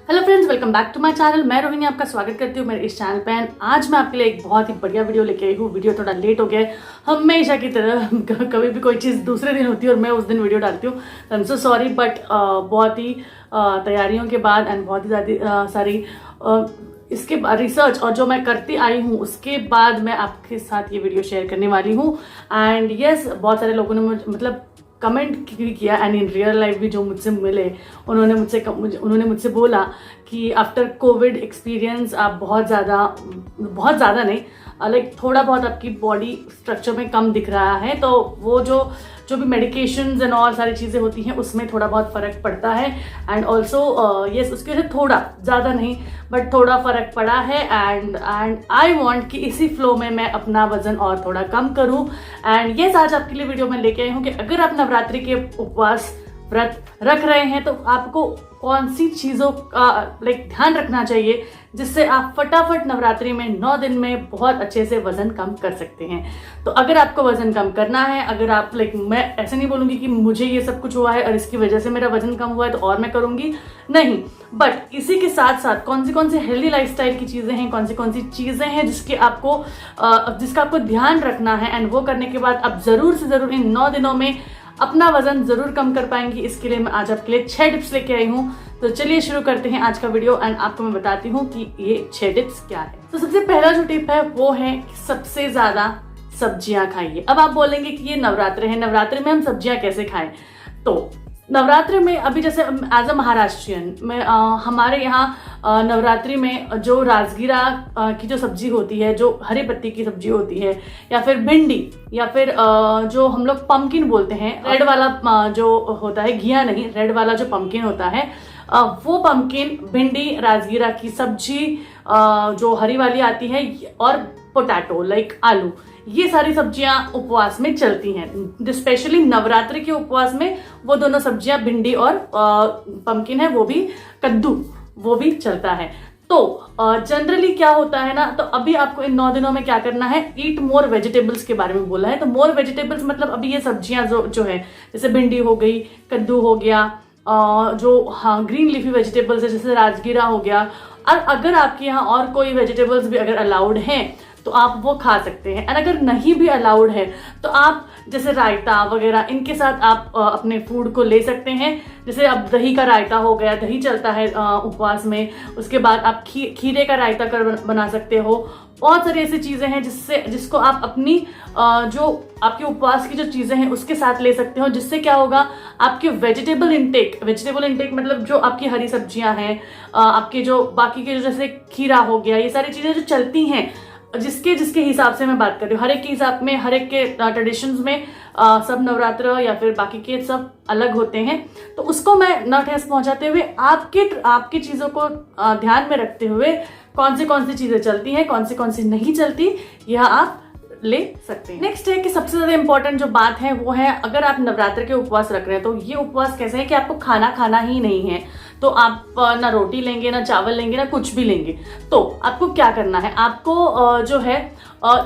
Hello friends, welcome back to my channel. मैं रोहिणी आपका स्वागत करती हूँ मेरे इस चैनल पे। आज मैं आपके लिए एक बहुत ही बढ़िया वीडियो लेके आई हूँ। वीडियो थोड़ा लेट हो गया है, हमेशा की तरह कभी भी कोई चीज़ दूसरे दिन होती है और मैं उस दिन वीडियो डालती हूँ। I am so sorry, but बहुत ही तैयारियों के बाद एंड बहुत ही ज़्यादा सारी इसके बाद रिसर्च और जो मैं करती आई हूँ उसके बाद मैं आपके साथ ये वीडियो शेयर करने वाली हूँ। एंड यस, बहुत सारे लोगों ने मतलब कमेंट भी किया एंड इन रियल लाइफ भी जो मुझसे मिले उन्होंने मुझसे बोला कि आफ्टर कोविड एक्सपीरियंस आप बहुत ज़्यादा नहीं, लाइक थोड़ा बहुत आपकी बॉडी स्ट्रक्चर में कम दिख रहा है। तो वो जो भी मेडिकेशंस एंड और सारी चीज़ें होती हैं उसमें थोड़ा बहुत फ़र्क पड़ता है। एंड ऑल्सो यस, उसकी वजह से थोड़ा ज़्यादा नहीं बट थोड़ा फ़र्क पड़ा है। एंड आई वांट कि इसी फ्लो में मैं अपना वज़न और थोड़ा कम करूं। एंड यस, आज आपके लिए वीडियो में लेके आई हूँ कि अगर आप नवरात्रि के उपवास व्रत रख रहे हैं तो आपको कौन सी चीज़ों का लाइक ध्यान रखना चाहिए जिससे आप फटाफट नवरात्रि में 9 दिन में बहुत अच्छे से वजन कम कर सकते हैं। तो अगर आपको वजन कम करना है, अगर आप लाइक, मैं ऐसे नहीं बोलूँगी कि मुझे ये सब कुछ हुआ है और इसकी वजह से मेरा वजन कम हुआ है तो और मैं करूँगी, नहीं, बट इसी के साथ साथ कौन सी हेल्दी लाइफस्टाइल की चीज़ें हैं, कौन सी चीज़ें हैं जिसका आपको ध्यान रखना है। एंड वो करने के बाद आप ज़रूर से ज़रूर इन 9 दिनों में अपना वजन जरूर कम कर पाएंगी। इसके लिए मैं आज आपके लिए 6 टिप्स लेके आई हूँ। तो चलिए शुरू करते हैं आज का वीडियो एंड आपको मैं बताती हूँ कि ये 6 टिप्स क्या है। तो सबसे पहला जो टिप है वो है कि सबसे ज्यादा सब्जियां खाइए। अब आप बोलेंगे कि ये नवरात्र है, नवरात्र में हम सब्जियां कैसे खाएं? तो नवरात्रि में अभी जैसे एज अ महाराष्ट्रियन में हमारे यहाँ नवरात्रि में जो राजगीरा की जो सब्जी होती है, जो हरी पत्ती की सब्जी होती है, या फिर भिंडी, या फिर जो हम लोग पम्पकिन बोलते हैं, रेड वाला जो होता है, घिया नहीं, रेड वाला जो पम्पकिन होता है, वो पम्पकिन, भिंडी, राजगीरा की सब्जी जो हरी वाली आती है, और पोटैटो लाइक आलू, ये सारी सब्जियां उपवास में चलती हैं। स्पेशली नवरात्रि के उपवास में वो दोनों सब्जियां, भिंडी और पम्पकिन है, वो भी कद्दू, वो भी चलता है। तो जनरली क्या होता है ना, तो अभी आपको इन 9 दिनों में क्या करना है, ईट मोर वेजिटेबल्स के बारे में बोला है। तो मोर वेजिटेबल्स मतलब अभी ये सब्जियां जो है, जैसे भिंडी हो गई, कद्दू हो गया, ग्रीन लीफी वेजिटेबल्स है जैसे राजगीरा हो गया। और अगर आपके यहाँ और कोई वेजिटेबल्स भी अगर अलाउड हैं तो आप वो खा सकते हैं। एंड अगर नहीं भी अलाउड है तो आप जैसे रायता वगैरह इनके साथ आप अपने फूड को ले सकते हैं। जैसे अब दही का रायता हो गया, दही चलता है उपवास में, उसके बाद आप खीरे का रायता बना सकते हो। बहुत सारी ऐसी चीजें हैं जिसको आप अपनी जो आपके उपवास की जो चीजें हैं उसके साथ ले सकते हो, जिससे क्या होगा, आपके वेजिटेबल इंटेक मतलब जो आपकी हरी सब्जियां हैं, आपके जो बाकी के जो जैसे खीरा हो गया, ये सारी चीजें जो चलती हैं, जिसके हिसाब से मैं बात कर रही हूँ, हर एक के हिसाब में, हर एक के ट्रेडिशंस में सब नवरात्र या फिर बाकी के सब अलग होते हैं। तो उसको मैं न ठेस पहुंचाते हुए आपकी चीजों को ध्यान में रखते हुए कौन सी चीजें चलती हैं, कौन सी नहीं चलती, यह आप ले सकते हैं। नेक्स्ट है कि सबसे ज्यादा इंपॉर्टेंट जो बात है वो है, अगर आप नवरात्र के उपवास रख रहे हैं तो ये उपवास कैसे है कि आपको खाना ही नहीं है। तो आप ना रोटी लेंगे, ना चावल लेंगे, ना कुछ भी लेंगे। तो आपको क्या करना है, आपको जो है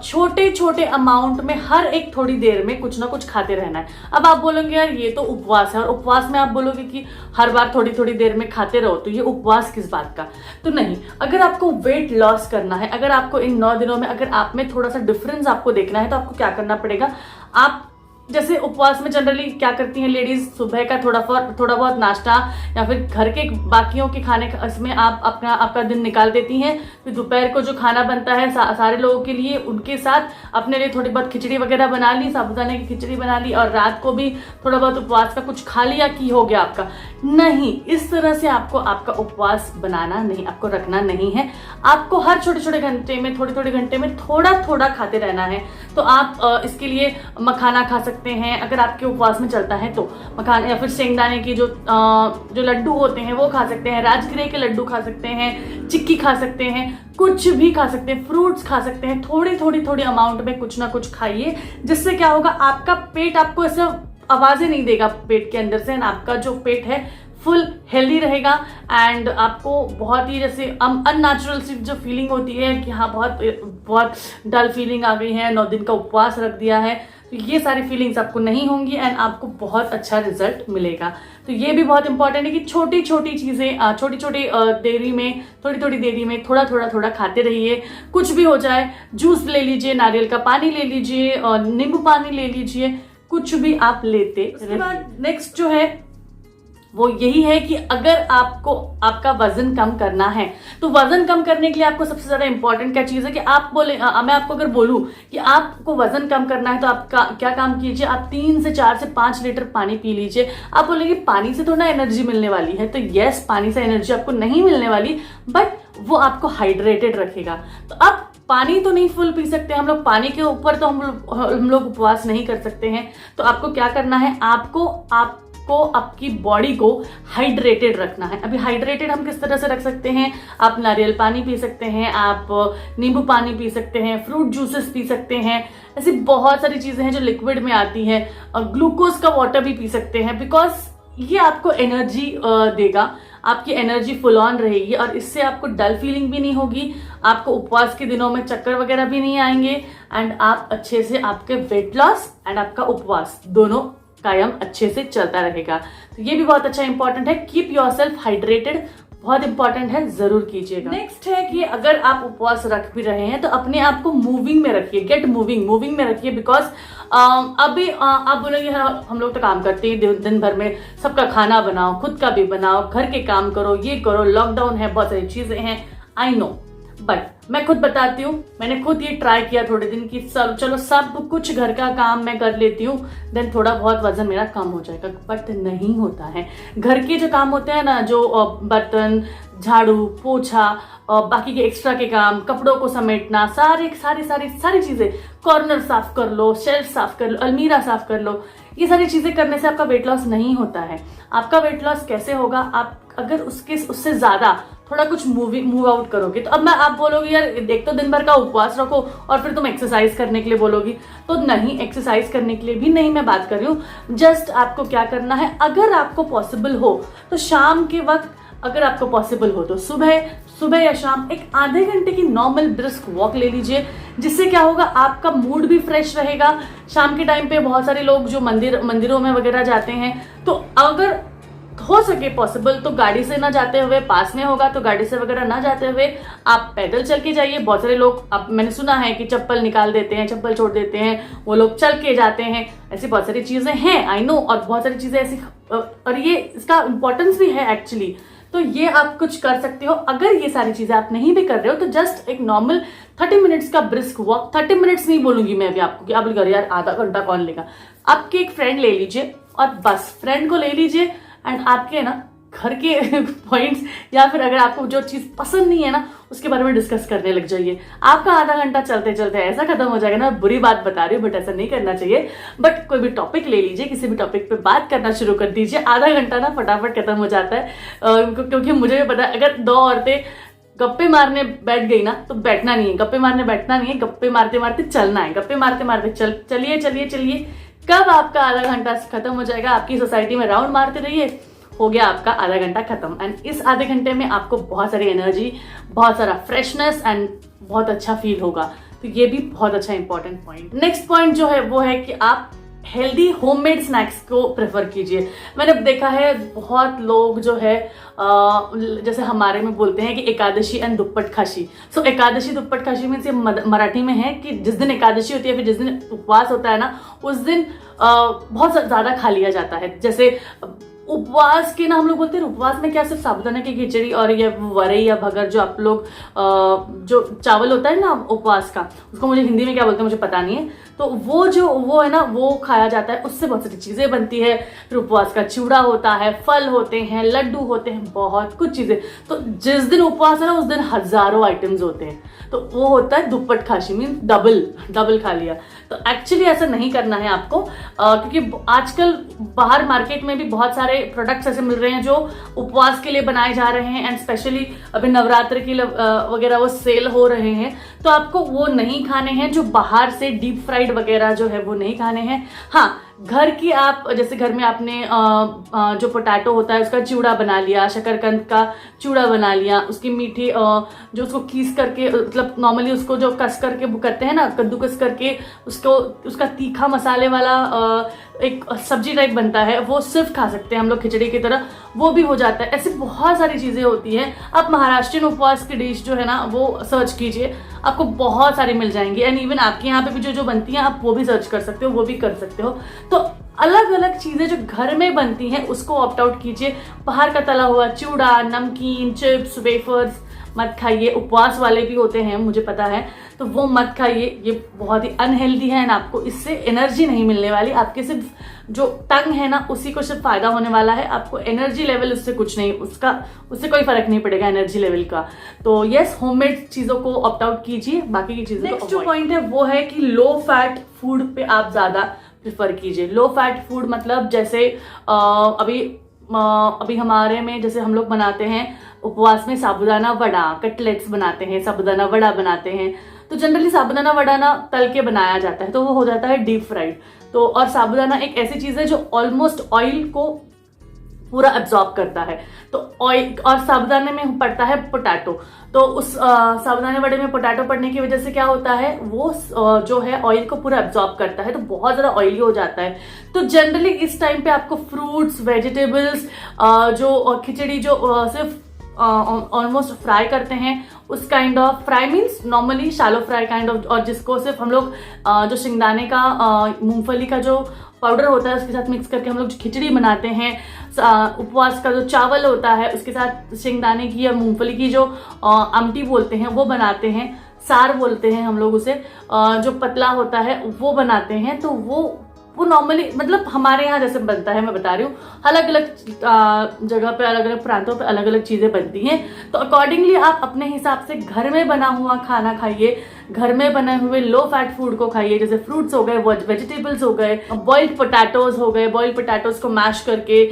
छोटे अमाउंट में हर एक थोड़ी देर में कुछ ना कुछ खाते रहना है। अब आप बोलोगे यार ये तो उपवास है, और उपवास में आप बोलोगे कि हर बार थोड़ी देर में खाते रहो, तो ये उपवास किस बात का? तो नहीं, अगर आपको वेट लॉस करना है, अगर आपको इन 9 दिनों में अगर आप में थोड़ा सा डिफरेंस आपको देखना है, तो आपको क्या करना पड़ेगा, आप जैसे उपवास में जनरली क्या करती हैं लेडीज, सुबह का थोड़ा बहुत नाश्ता या फिर घर के बाकियों के खाने इसमें आप आपका दिन निकाल देती हैं। फिर दोपहर को जो खाना बनता है सारे लोगों के लिए, उनके साथ अपने लिए थोड़ी बहुत खिचड़ी वगैरह बना ली, साबूदाने की खिचड़ी बना ली, और रात को भी थोड़ा बहुत उपवास का कुछ खा लिया कि हो गया आपका। नहीं, इस तरह से आपको आपका उपवास बनाना नहीं, आपको रखना नहीं है। आपको हर छोटे घंटे में, थोड़े घंटे में थोड़ा खाते रहना है। तो आप इसके लिए मखाना खा सकते हैं, अगर आपके उपवास में चलता है तो मखाना, या फिर शेंगदाने की जो लड्डू होते हैं वो खा सकते हैं, राजगिरे के लड्डू खा सकते हैं, चिक्की खा सकते हैं, कुछ भी खा सकते हैं, फ्रूट्स खा सकते हैं। थोड़ी अमाउंट में कुछ ना कुछ खाइए, जिससे क्या होगा, आपका पेट आपको ऐसा आवाजें नहीं देगा पेट के अंदर से, आपका जो पेट है फुल हेल्दी रहेगा। एंड आपको बहुत ही जैसे अननेचुरल सी जो फीलिंग होती है कि हाँ बहुत डल फीलिंग आ गई है, 9 दिन का उपवास रख दिया है, तो ये सारी फीलिंग्स आपको नहीं होंगी एंड आपको बहुत अच्छा रिजल्ट मिलेगा। तो ये भी बहुत इंपॉर्टेंट है कि छोटी छोटी चीज़ें छोटी छोटी देरी में, थोड़ी थोड़ी देरी में थोड़ा थोड़ा थोड़ा खाते रहिए। कुछ भी हो जाए, जूस ले लीजिए, नारियल का पानी ले लीजिए और नींबू पानी ले लीजिए, कुछ भी आप लेते। उसके बाद नेक्स्ट जो है वो यही है कि अगर आपको आपका वजन कम करना है तो वजन कम करने के लिए आपको सबसे ज्यादा इंपॉर्टेंट क्या चीज है कि आप बोले मैं आपको अगर बोलूं कि आपको वजन कम करना है तो आप क्या काम कीजिए, आप 3 से 4 से 5 लीटर पानी पी लीजिए। आप बोलेंगे पानी से थोड़ा एनर्जी मिलने वाली है, तो यस, पानी से एनर्जी आपको नहीं मिलने वाली, बट वो आपको हाइड्रेटेड रखेगा। तो अब पानी तो नहीं फुल पी सकते हम लोग, पानी के ऊपर तो हम लोग उपवास नहीं कर सकते हैं। तो आपको क्या करना है, आपको आपकी बॉडी को हाइड्रेटेड रखना है। अभी हाइड्रेटेड हम किस तरह से रख सकते हैं, आप नारियल पानी पी सकते हैं, आप नींबू पानी पी सकते हैं, फ्रूट जूसेस पी सकते हैं, ऐसी बहुत सारी चीजें हैं जो लिक्विड में आती हैं। ग्लूकोज का वाटर भी पी सकते हैं, बिकॉज ये आपको एनर्जी देगा, आपकी एनर्जी फुल ऑन रहेगी और इससे आपको डल फीलिंग भी नहीं होगी, आपको उपवास के दिनों में चक्कर वगैरह भी नहीं आएंगे एंड आप अच्छे से, आपके वेट लॉस एंड आपका उपवास दोनों कायम अच्छे से चलता रहेगा। तो ये भी बहुत अच्छा इंपॉर्टेंट है। कीप योरसेल्फ हाइड्रेटेड, बहुत इंपॉर्टेंट है, जरूर कीजिएगा। नेक्स्ट है कि अगर आप उपवास रख भी रहे हैं तो अपने आप को मूविंग में रखिए, गेट मूविंग में रखिए, बिकॉज अभी आप बोलेंगे हम लोग तो काम करते हैं दिन भर में, सबका खाना बनाओ, खुद का भी बनाओ, घर के काम करो, ये करो, लॉकडाउन है, बहुत सारी चीजें हैं, आई नो, बट मैं खुद बताती हूँ, मैंने खुद ये ट्राई किया थोड़े दिन की, चलो सब कुछ घर का काम मैं कर लेती हूँ, देन थोड़ा बहुत वजन मेरा कम हो जाएगा, बट नहीं होता है। घर के जो काम होते हैं ना, जो बर्तन, झाड़ू, पोछा, बाकी के एक्स्ट्रा के काम, कपड़ों को समेटना, सारी चीजें, कॉर्नर साफ कर लो, शेल्फ साफ कर लो, अलमीरा साफ कर लो, ये सारी चीजें करने से आपका वेट लॉस नहीं होता है। आपका वेट लॉस कैसे होगा, आप अगर उससे ज्यादा थोड़ा कुछ मूव आउट करोगे। तो अब आप बोलोगे यार एक तो दिन भर का उपवास रखो और फिर तुम एक्सरसाइज करने के लिए बोलोगी, तो नहीं, एक्सरसाइज करने के लिए भी नहीं मैं बात कर रही हूँ। जस्ट आपको क्या करना है, अगर आपको पॉसिबल हो तो शाम के वक्त, अगर आपको पॉसिबल हो तो सुबह या शाम एक आधे घंटे की नॉर्मल ब्रिस्क वॉक ले लीजिए, जिससे क्या होगा, आपका मूड भी फ्रेश रहेगा। शाम के टाइम पे बहुत सारे लोग जो मंदिरों में वगैरह जाते हैं, तो अगर हो सके पॉसिबल तो गाड़ी से ना जाते हुए, पास में होगा तो गाड़ी से वगैरह ना जाते हुए आप पैदल चल के जाइए। बहुत सारे लोग, अब मैंने सुना है कि चप्पल निकाल देते हैं, चप्पल छोड़ देते हैं, वो लोग चल के जाते हैं, ऐसी बहुत सारी चीजें हैं, आई नो, और बहुत सारी चीजें ऐसी, और ये इसका इम्पोर्टेंस भी है एक्चुअली। तो ये आप कुछ कर सकते हो। अगर ये सारी चीजें आप नहीं भी कर रहे हो तो जस्ट एक नॉर्मल 30 मिनट्स का ब्रिस्क वॉक, 30 मिनट्स नहीं बोलूंगी मैं अभी आपको कि आप बोल यार आधा घंटा कौन लेगा, आपके एक फ्रेंड ले लीजिए और बस फ्रेंड को ले लीजिए एंड आपके ना घर के पॉइंट्स, या फिर अगर आपको जो चीज पसंद नहीं है ना उसके बारे में डिस्कस करने लग जाइए। आपका आधा घंटा चलते चलते ऐसा खत्म हो जाएगा ना, बुरी बात बता रही हूँ बट ऐसा नहीं करना चाहिए। बट कोई भी टॉपिक ले लीजिए, किसी भी टॉपिक पे बात करना शुरू कर दीजिए, आधा घंटा ना फटाफट खत्म हो जाता है। क्योंकि मुझे भी पता है, अगर 2 औरतें गप्पे मारने बैठ गई ना तो बैठना नहीं है, गप्पे मारने बैठना नहीं है, गप्पे मारते मारते चलना है, गप्पे मारते मारते चलिए। कब आपका आधा घंटा खत्म हो जाएगा, आपकी सोसाइटी में राउंड मारते रहिए, हो गया आपका आधा घंटा खत्म। एंड इस आधे घंटे में आपको बहुत सारी एनर्जी, बहुत सारा फ्रेशनेस एंड बहुत अच्छा फील होगा। तो ये भी बहुत अच्छा इंपॉर्टेंट पॉइंट। नेक्स्ट पॉइंट जो है वो है कि आप हेल्दी होममेड स्नैक्स को प्रेफर कीजिए। मैंने देखा है बहुत लोग जो है जैसे हमारे में बोलते हैं कि एकादशी एंड दुप्पट खाशी। सो एकादशी दुप्पट खाशी मीन्स ये मराठी में है कि जिस दिन एकादशी होती है, फिर जिस दिन उपवास होता है ना, उस दिन बहुत ज्यादा खा लिया जाता है। जैसे उपवास के ना हम लोग बोलते हैं, उपवास में क्या सिर्फ साबूदाना की खिचड़ी और ये वरई या भगर, जो आप लोग जो चावल होता है ना उपवास का, उसको मुझे हिंदी में क्या बोलते हैं मुझे पता नहीं है, तो वो है ना, वो खाया जाता है, उससे बहुत सारी चीजें बनती है। फिर उपवास का चिवड़ा होता है, फल होते हैं, लड्डू होते हैं, बहुत कुछ चीजें। तो जिस दिन उपवास है ना उस दिन हजारों आइटम्स होते हैं, तो वो होता है दुप्पट खाशी, मीन डबल खा लिया। तो एक्चुअली ऐसा नहीं करना है आपको, क्योंकि आजकल बाहर मार्केट में भी बहुत सारे प्रोडक्ट्स ऐसे मिल रहे हैं जो उपवास के लिए बनाए जा रहे हैं, एंड स्पेशली अभी नवरात्र की वगैरह वो सेल हो रहे हैं, तो आपको वो नहीं खाने हैं, जो बाहर से डीप फ्राइड वगैरह जो है वो नहीं खाने हैं। हाँ, घर की आप जैसे घर में आपने जो पोटैटो होता है उसका चिवड़ा बना लिया, शकरकंद का चिवड़ा बना लिया, उसकी मीठी जो उसको कीस करके, मतलब नॉर्मली उसको जो कस करके करते हैं ना, कद्दूकस करके उसको, उसका तीखा मसाले वाला एक सब्जी टाइप बनता है, वो सिर्फ खा सकते हैं हम लोग खिचड़ी की तरह, वो भी हो जाता है। ऐसी बहुत सारी चीज़ें होती हैं। आप महाराष्ट्रियन उपवास की डिश जो है ना वो सर्च कीजिए, आपको बहुत सारी मिल जाएंगी। एंड इवन आपके यहाँ पे भी जो बनती हैं आप वो भी सर्च कर सकते हो, वो भी कर सकते हो। तो अलग अलग चीज़ें जो घर में बनती हैं उसको ऑप्ट आउट कीजिए। बाहर का तला हुआ चिवड़ा, नमकीन, चिप्स, वेफर्स मत खाइए। उपवास वाले भी होते हैं मुझे पता है, तो वो मत खाइए, ये बहुत ही अनहेल्दी है। एंड आपको इससे एनर्जी नहीं मिलने वाली, आपके सिर्फ जो टंग है ना उसी को सिर्फ फायदा होने वाला है। आपको एनर्जी लेवल उससे कुछ नहीं, उससे कोई फर्क नहीं पड़ेगा एनर्जी लेवल का। तो यस, होममेड चीज़ों को ऑप्ट आउट कीजिए, बाकी की चीज़ों को। नेक्स्ट जो पॉइंट है वो है कि लो फैट फूड पे आप ज़्यादा प्रिफर कीजिए। लो फैट फूड मतलब जैसे अभी हमारे में जैसे हम लोग बनाते हैं उपवास में साबूदाना वड़ा, कटलेट्स बनाते हैं, साबूदाना वड़ा बनाते हैं। तो जनरली साबूदाना वड़ा ना तल के बनाया जाता है, तो वो हो जाता है डीप फ्राइड। तो और साबूदाना एक ऐसी चीज़ है जो ऑलमोस्ट ऑयल को पूरा एब्जॉर्ब करता है। तो ऑयल और साबूदाने में पड़ता है पोटैटो, तो उस साबूदाने वड़े में पोटैटो पड़ने की वजह से क्या होता है, वो जो है ऑयल को पूरा एब्जॉर्ब करता है, तो बहुत ज़्यादा ऑयली हो जाता है। तो जनरली इस टाइम पे आपको फ्रूट्स, वेजिटेबल्स, जो खिचड़ी जो सिर्फ ऑलमोस्ट फ्राई करते हैं, उस kind of fry means normally shallow fry kind of, और जिसको सिर्फ हम लोग जो शिंगदाने का मूंगफली का जो पाउडर होता है उसके साथ मिक्स करके हम लोग जो खिचड़ी बनाते हैं, उपवास का जो चावल होता है उसके साथ शिंगदाने की या मूंगफली की जो आमटी बोलते हैं वो बनाते हैं, सार बोलते हैं हम लोग उसे, जो पतला होता है वो बनाते हैं। तो वो नॉर्मली मतलब हमारे यहाँ जैसे बनता है, मैं बता रही हूँ, अलग अलग जगह पे, अलग अलग प्रांतों पे अलग अलग चीज़ें बनती हैं। तो अकॉर्डिंगली आप अपने हिसाब से घर में बना हुआ खाना खाइए, घर में बने हुए लो फैट फूड को खाइए, जैसे फ्रूट्स हो गए, वेजिटेबल्स हो गए, बॉइल्ड पोटैटोज हो गए। बॉइल्ड पोटैटोज को मैश करके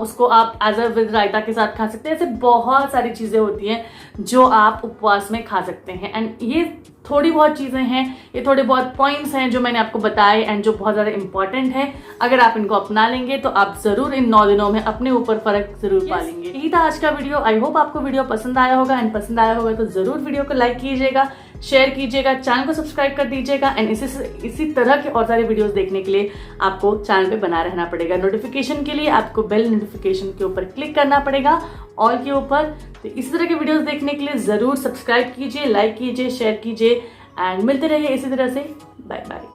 उसको आप एज अ विद रायता के साथ खा सकते हैं। ऐसे बहुत सारी चीज़ें होती हैं जो आप उपवास में खा सकते हैं। एंड ये थोड़ी बहुत चीज़ें हैं, ये थोड़े बहुत पॉइंट्स हैं जो मैंने आपको बताए एंड जो बहुत ज़्यादा इंपॉर्टेंट है। अगर आप इनको अपना लेंगे तो आप ज़रूर इन 9 दिनों में अपने ऊपर फर्क जरूर पालेंगे। यही था आज का वीडियो। आई होप आपको वीडियो पसंद आया होगा, एंड पसंद आया होगा तो ज़रूर वीडियो को लाइक कीजिएगा, शेयर कीजिएगा, चैनल को सब्सक्राइब कर दीजिएगा। एंड इसी तरह के और सारे वीडियोस देखने के लिए आपको चैनल पे बना रहना पड़ेगा। नोटिफिकेशन के लिए आपको बेल नोटिफिकेशन के ऊपर क्लिक करना पड़ेगा, ऑल के ऊपर। तो इस तरह के वीडियोस देखने के लिए ज़रूर सब्सक्राइब कीजिए, लाइक कीजिए, शेयर कीजिए, एंड मिलते रहिए इसी तरह से। Bye bye.